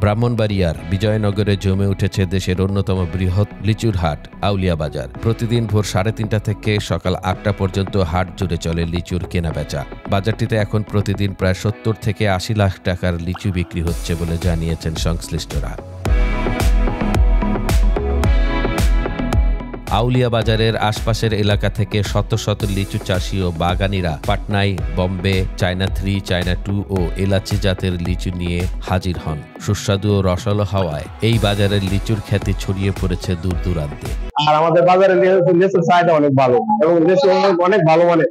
ব্রাহ্মণবাড়িয়ার বিজয়নগরে জমে উঠেছে দেশের অন্যতম বৃহৎ লিচুর হাট আউলিয়া বাজার। প্রতিদিন ভোর 3:30 থেকে সকাল 8টা পর্যন্ত হাট জুড়ে চলে লিচুর কেনাবেচা। বাজারটিতে এখন প্রতিদিন প্রায় 70 থেকে 80 লাখ টাকার লিচু বিক্রি হচ্ছে বলে জানিয়েছেন সংশ্লিষ্টরা। আউলিয়া বাজারের আশপাশের এলাকা থেকে শত শত লিচু চাষি ও বাগানিরা পাটনায়, বম্বে, চায়না 3, চায়না 2 ও এলাচি জাতের লিচু নিয়ে হাজির হন। সুস্বাদু ও রসালো হাওয়ায় এই বাজারের লিচুর খ্যাতি ছড়িয়ে পড়েছে দূর দূরান্তে। আর আমাদের বাজারে লিচুর চাহিদা অনেক ভালো এবং লিচু অনেক ভালো মানে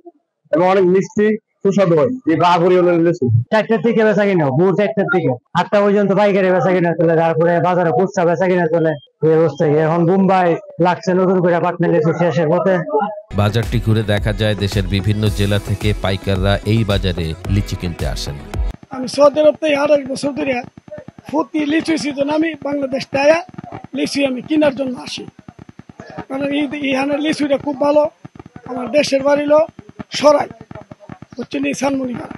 এবং অনেক মিষ্টি সুস্বাদু হয়। এই বাগুড়ি হলো লিচু 4টার থেকে বেচা কিনা, ভোর 4টার থেকে 8টা পর্যন্ত পাইকারি বেচা কিনা চলে, তারপরে বাজারে খুচরা বেচা কিনা চলে। এই অবস্থায় এখন বোম্বাই লাগছে নতুন করে পাটনা লিচু শেষের পথে। বাজারটি ঘুরে দেখা যায় দেশের বিভিন্ন জেলা থেকে পাইকাররা এই বাজারে লিচু কিনতে আসেন। আমি সৌদি আরব থেকে 28 বছর ধরে প্রতি লিচু সিজন আমি বাংলাদেশ থেকে লিচু আমি কেনার জন্য আসি, কারণ এখানের লিচুটা খুব ভালো। আমার দেশের বাড়ি হলো সরাই, হচ্ছে সানমনিপাড়া।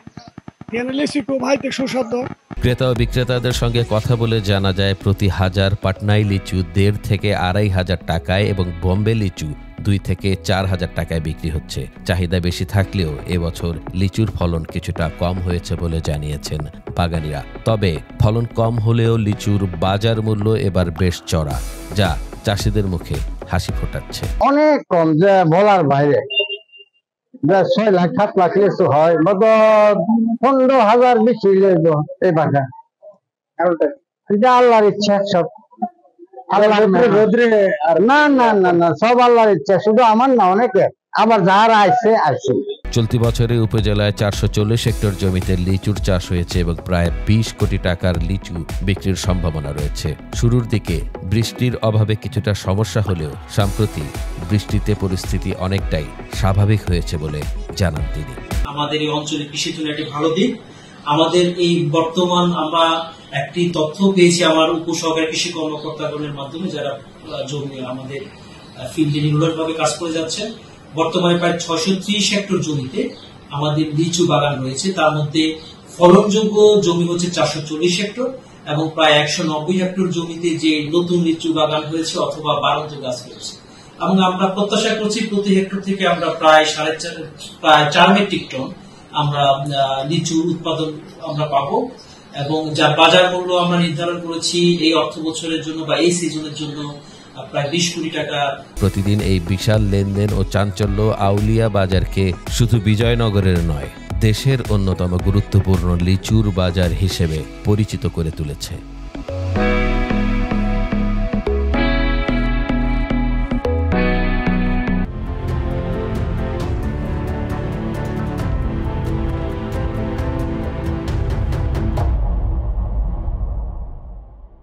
এখানে লিচু খুব হাইতে সুস্বাদু। ক্রেতা ও বিক্রেতাদের সঙ্গে কথা বলে জানা যায় প্রতি হাজার পাটনাই লিচু 1.5 থেকে 2.5 টাকায় এবং বম্বে লিচু 2 থেকে 4,000 টাকায় বিক্রি হচ্ছে। চাহিদা বেশি থাকলেও এবছর লিচুর ফলন কিছুটা কম হয়েছে বলে জানিয়েছেন বাগানিরা। তবে ফলন কম হলেও লিচুর বাজার মূল্য এবার বেশ চড়া, যা চাষিদের মুখে হাসি ফোটাচ্ছে। অনেক কম, যে বলার বাইরে। 6 লাখ 7 লাখ লিচু হয়, 15,000 বেশি এই বাজার। এটা আল্লাহর ইচ্ছা, সব না না না না সব আল্লাহর ইচ্ছা, শুধু আমার না, অনেকের। আবার যারা আসছে। চলতি বছরে উপজেলায় 440 হেক্টর জমিতে লিচুর চাষ হয়েছে এবং প্রায় 20 কোটি টাকার লিচু বিক্রির সম্ভাবনা রয়েছে। শুরুর দিকে বৃষ্টির অভাবে কিছুটা সমস্যা হলেও সম্প্রতি বৃষ্টিতে পরিস্থিতি অনেকটাই স্বাভাবিক হয়েছে বলে জানান তিনি। আমাদের এই অঞ্চলে কৃষির জন্য একটি ভালো দিক। আমাদের এই বর্তমান আমরা একটি তথ্য পেয়েছি আমার উপসহকারী কৃষি কর্মকর্তাগণের মাধ্যমে, যারা জমি আমাদের ফিল্ডে নির্ভরভাবে কাজ করে যাচ্ছেন। বর্তমানে প্রায় 630 হেক্টর জমিতে আমাদের লিচু বাগান রয়েছে। তার মধ্যে ফলনযোগ্য জমি হচ্ছে 440 হেক্টর এবং প্রায় 190 হেক্টর জমিতে যে নতুন লিচু বাগান হয়েছে অথবা বাড়ন্ত গাছ রয়েছে। এবং আমরা প্রত্যাশা করছি প্রতি হেক্টর থেকে আমরা প্রায় 4.5 মেট্রিক টন আমরা লিচু উৎপাদন আমরা পাবো এবং যার বাজার মূল্য আমরা নির্ধারণ করেছি এই অর্থ বছরের জন্য বা এই সিজনের জন্য প্রায় 20 কোটি টাকা। প্রতিদিন এই বিশাল লেনদেন ও চাঞ্চল্য আউলিয়া বাজারকে শুধু বিজয়নগরের নয়, দেশের অন্যতম গুরুত্বপূর্ণ লিচুর বাজার হিসেবে পরিচিত করে তুলেছে।